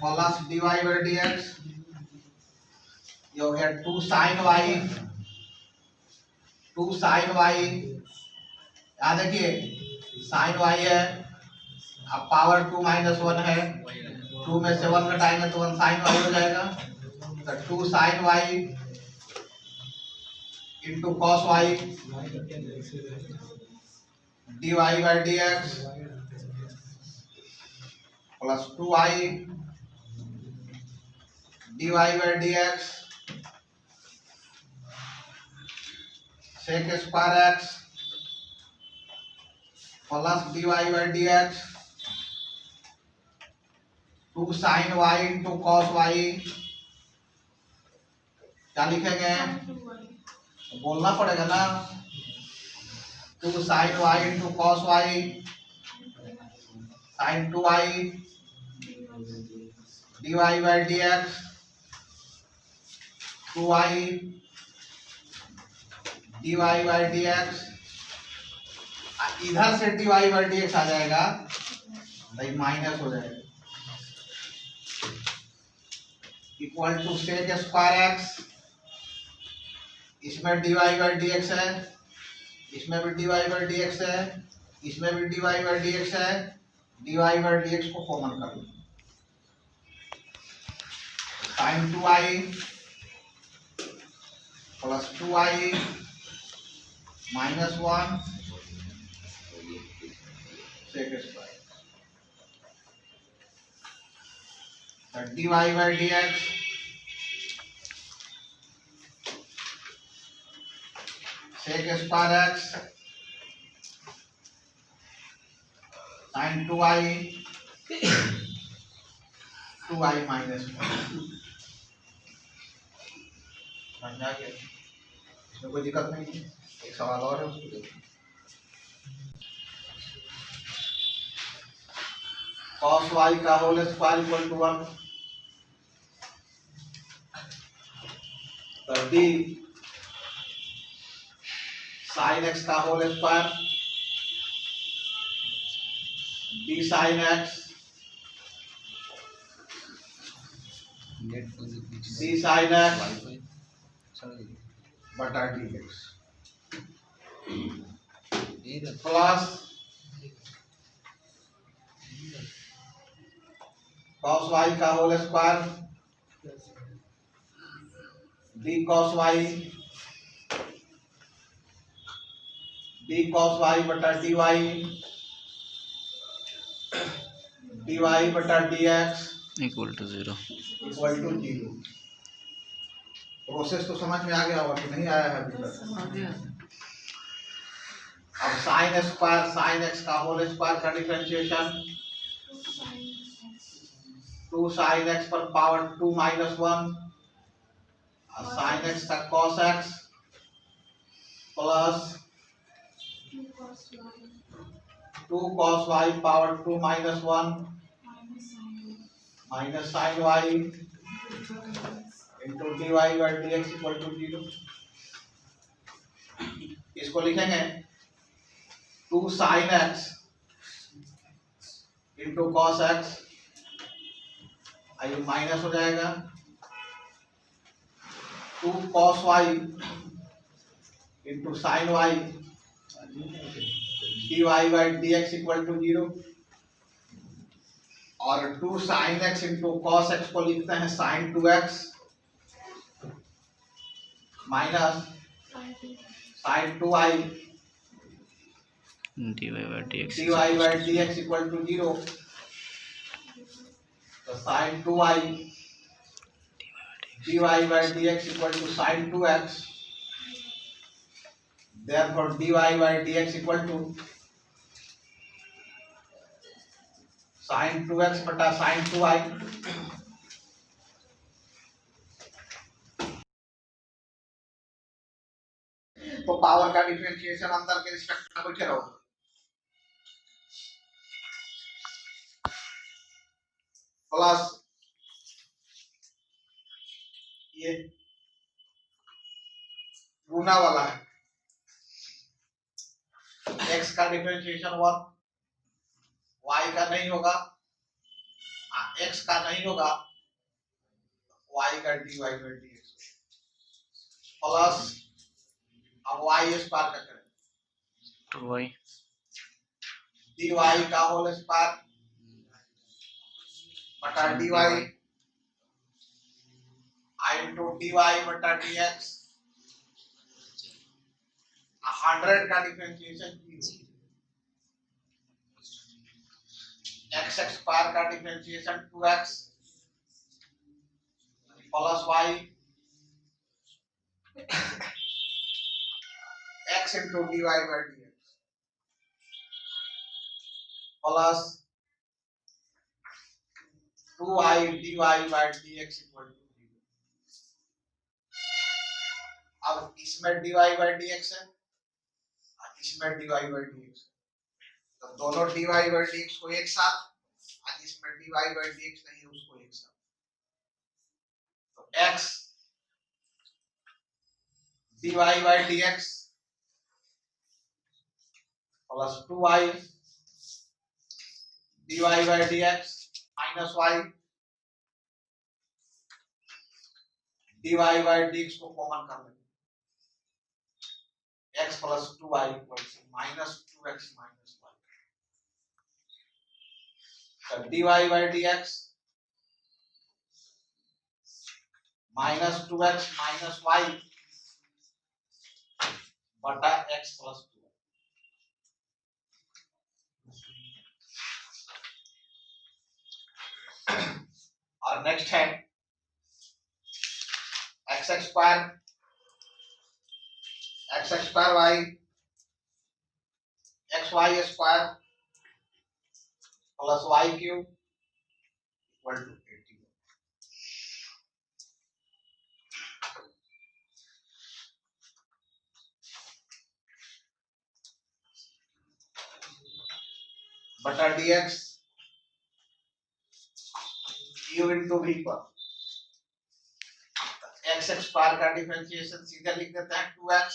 plus dy by dx, ये हो गया 2 sin y याद देखिए sin y है, अब पावर 2 माइनस 1 है, 2 में से 1 घटाएंगे तो 1 sin y हो जाएगा, तो 2 sin y into cos y dy by dx plus 2y dy by dx sec square x plus dy by dx 2 sin y into cos y, क्या लिखेंगे? बोलना पड़ेगा ना, 2 sin y into cos y sin 2y dy by dx 2y dy by dx, इधर से dy by dx आ जाएगा तो minus हो जाएगा equal to sec square x, इसमें dy by dx है, इसमें भी dy by dx है, इसमें भी dy by dx है, dy by dx को कॉमन कर लो sin 2y plus 2y minus 1 sec square dy by dx sec square x sin 2y minus 1 समझा गया? इसमें कोई दिक्कत नहीं है। एक सवाल और है, उसको देखिए। cos y का होल स्क्वायर इक्वल टू 1, तो डी साइन एक्स का whole square, D sine X, D sine X बटा D X plus cos Y का whole square, D cos Y बटा डी वाई, डी वाई बटा D x equal to 0। Process तो समझ में आ गया होगा कि नहीं आया है अभी तक? अब साइन स्क्वायर साइन एक्स का होल स्क्वायर का डिफरेंशिएशन 2 साइन एक्स पर पावर 2 माइनस 1 साइन एक्स का cos x plus 2 cos y power 2 minus 1 minus sine y into d y by d x equal to 0। इसको लिखेंगे 2 sine x into cos x, आइए minus हो जाएगा 2 cos y into sine y D y by d x equal to 0 और 2 sine x into cos x को लिखते हैं sine 2x minus sine 2y dy by dx dy by dx equal to 0। तो sine 2y dy by dx equal to sine 2x, therefore dy by dx equal to sine 2x बटा sign 2y। तो power का differentiation अंदर के respect में बैठे रहो। Plus ये गुना वाला है, x का डिफरेंशिएशन 1, y का नहीं होगा, x का नहीं होगा, y का dy by dx प्लस अब y स्क्वायर का करें y dy का होल स्क्वायर बटा dy I इंटू dy बटा dx 100 का डिफरेंशिएशन 0, x स्क्वायर का differentiation 2x plus y x into dy by dx plus 2y dy by dx equal to 0। अब इसमें dy बाई dx है, इसमें dy by dx, तो दोनों dy बाई dx को एक साथ, और इसमें dy बाई dx नहीं है उसको एक साथ, तो x dy by dx plus 2y dy by dx minus y dy by dx को कॉमन कर लेंगे, x plus 2y equal to minus 2x minus y, तो dy by dx minus 2x minus y बटा x plus 2। और next है x square y x y square plus y cube equal to 81। बटा dx u into v पर x x square का differentiation सीधे लिख देते हैं 2x,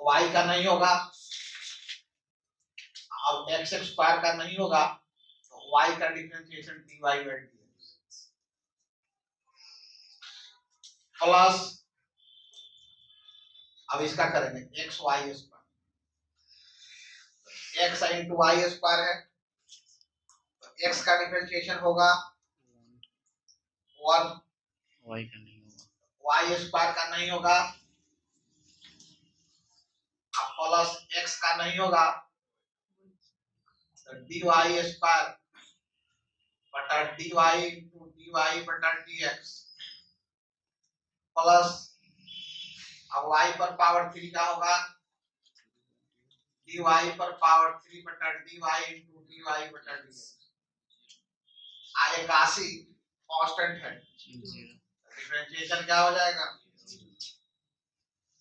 y का नहीं होगा, अब एक्स एक्स स्क्वायर का नहीं होगा तो y का differentiation dy by dx plus, अब इसका करेंगे x y square, x into y square है तो एक्स का डिफरेंशिएशन होगा 1, वाई का नहीं होगा, वाई स्क्वायर का नहीं होगा, अब प्लस एक्स का नहीं होगा तो dy स्क्वायर बटा dy इंटू dy बटा dx प्लस, अब y पर पावर 3 का होगा dy पर पावर 3 बटा dy इंटू dy बटा dx। आयकाशी कांस्टेंट है, डिफरेंशिएशन क्या हो जाएगा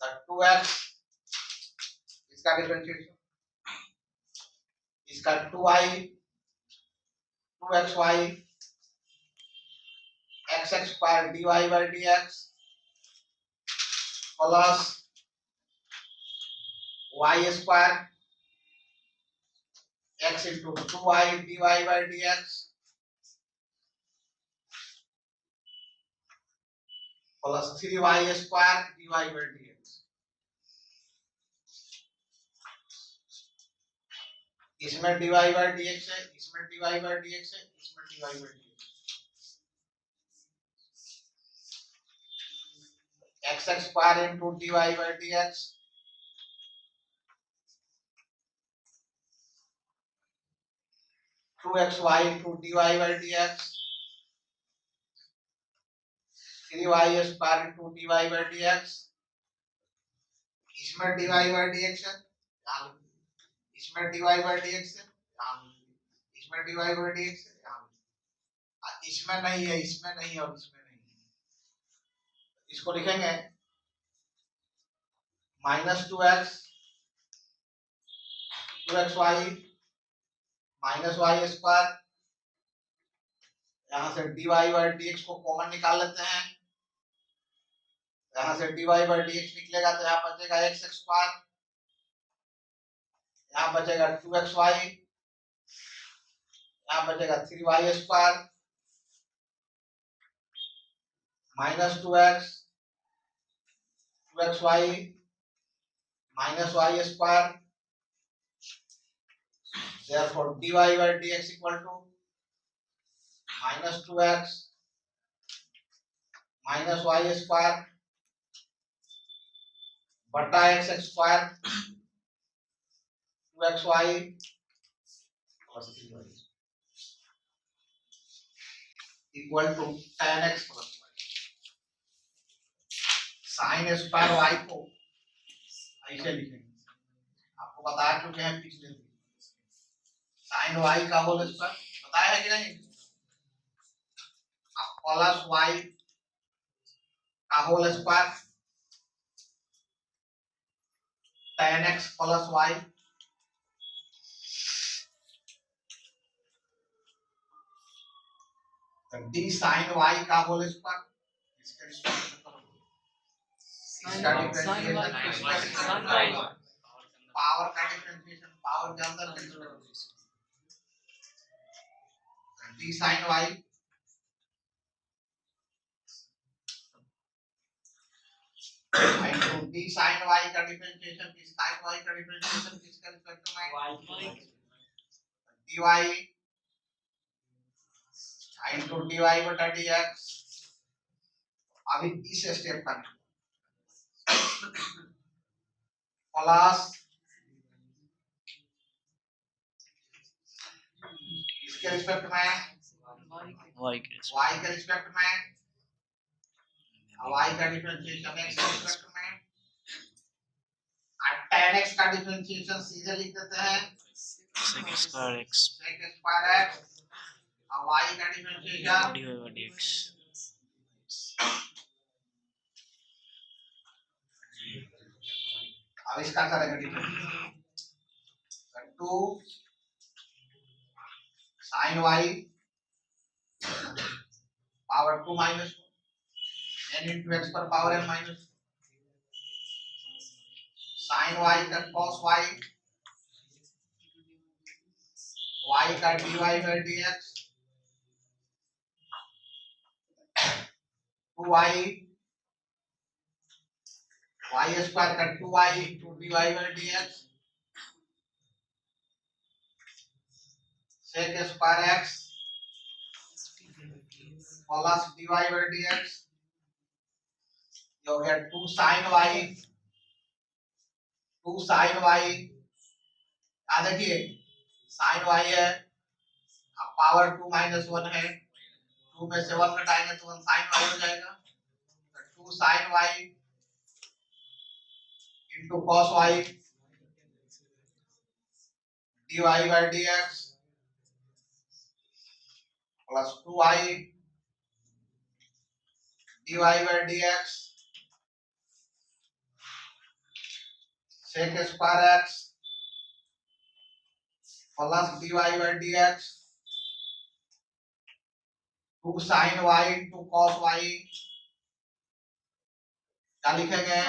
तो 2x, इसका डिफरेंशिएशन, इसका 2xy x x square dy by dx plus y square x into 2y dy by dx plus 3y square dy by dx। इसमें dy बाई dx है, इसमें dy बाई dx है, इसमें dy by dx, x x square into dy by dx 2xy into dy by dx 3y square into dy by dx, इसमें dy by dx है, इसमें dy by dx है, इसमें dy by dx है, इसमें नहीं है, इसमें नहीं है और इसमें नहीं है, इसको लिखेंगे minus 2x 2xy minus y square, यहाँ से dy बाई dx को कॉमन निकाल लेते हैं, यहाँ से dy बाई dx निकलेगा तो यहाँ बचेगा x स्क्वायर, यहाँ बचेगा 2xy, यहाँ बचेगा 3y square minus 2x 2xy minus y square, therefore dy by dx equal to minus 2x minus y square बटा x square 2xy plus 3y equal to tan x plus y। Sine square y को ऐसे लिखेंगे, आपको बता चुके हैं पिछले दिन, साइन y का होल स्क्वायर बताया है कि नहीं, अब प्लस y का whole square tan x plus y d sin y का होल स्क्वायर, इसका डिफरेंशिएशन पावर का डिफरेंशिएशन, पावर के अंदर d sin y इंटू d sin y का डिफरेंशिएशन, d sin y का डिफरेंशिएशन किसके रिस्पेक्ट में dy इंटू dy बटा dx। अभी इस स्टेप का प्लस इसके रिस्पेक्ट में वाई के y के रिस्पेक्ट में, y का डिफरेंशिएशन x के रिस्पेक्ट में, और tan x का डिफरेंशिएशन सीधे लिख देते हैं sec square x sec square x, और y का डिफरेंशिएशन dy by dx अब इसका करेंगे differentiation 2 sin y power 2 minus n into X पर power n minus sine y का cos y y का dy by dx 2y y square का 2y into dy by dx sec square x plus dy by dx ये हो गया 2 sin y 2 sin y याद रखिए sin y है अब पावर 2 माइनस 1 है 2 में से 1 घटाएंगे तो 1 sin y हो जाएगा तो 2 sin y into cos y dy by dx plus 2y dy by dx sec square x plus dy by dx 2 sin y into cos y क्या लिखेंगे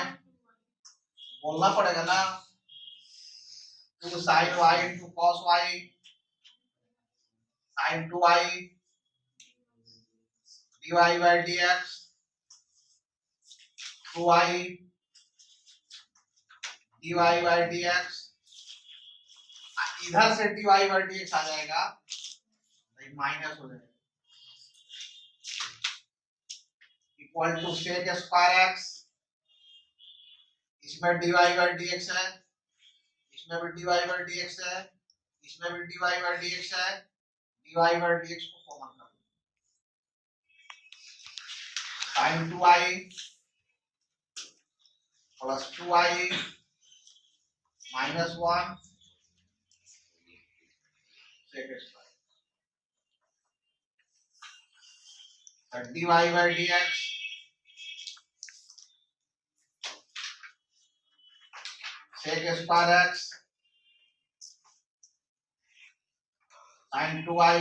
बोलना पड़ेगा ना 2 sin y into cos y sin 2y dy by dx 2y dy by dx इधर से dy by dx आ जाएगा तो minus हो जाएगा equal to sec square x इसमें dy by dx है इसमें भी dy by dx है इसमें भी dy by dx है dy by dx को कॉमन कर लो sin 2y plus 2y minus 1 sec square dy by dx sec square x sin 2y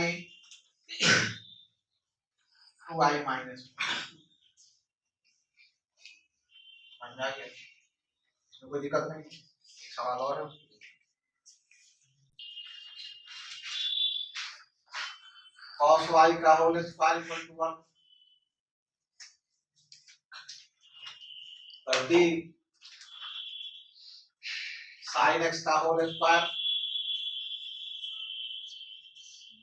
2y minus समझा गया इसमें कोई दिक्कत नहीं एक सवाल और है cos y का whole square equal to 1 30 sin x का whole square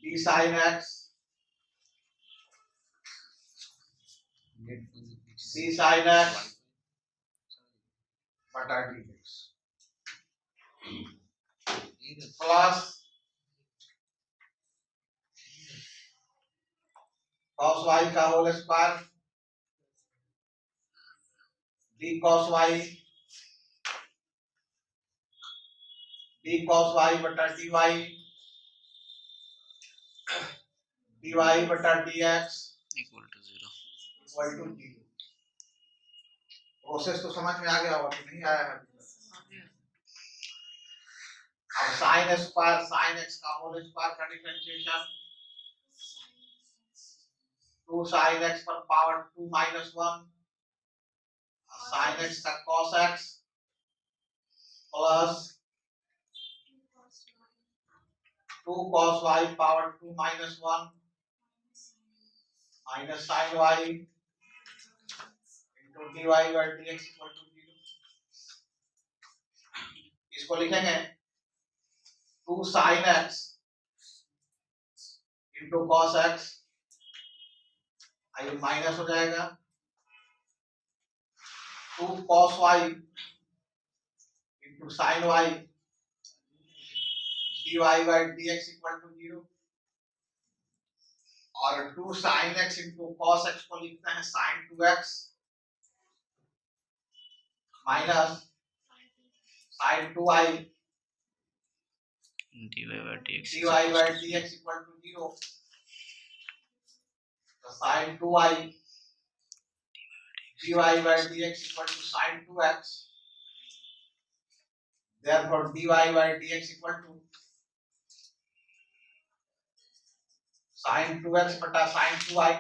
d sin x c sin x बटा dx प्लस cos y का whole square d cos y बटा dy dy बटा dx इक्वल टू 0 प्रोसेस तो समझ में आ गया होगा कि नहीं आया है अब sin स्क्वायर sin x का होल स्क्वायर का डिफरेंशिएशन 2 sin x पर पावर 2 माइनस 1 sin x का cos x plus 2 cos y power 2 minus 1 minus sin y into dy by dx equal to 0 इसको लिखेंगे 2 sin x into cos x आइए minus हो जाएगा 2 cos y into sin y dy by dx equal to 0 और 2 sin x into cos x को लिखते हैं sin 2x minus sin 2y dy by dx equal to 0 तो sin 2y dy by dx equal to sin 2x therefore dy by dx equal to sin 2x बटा sin 2y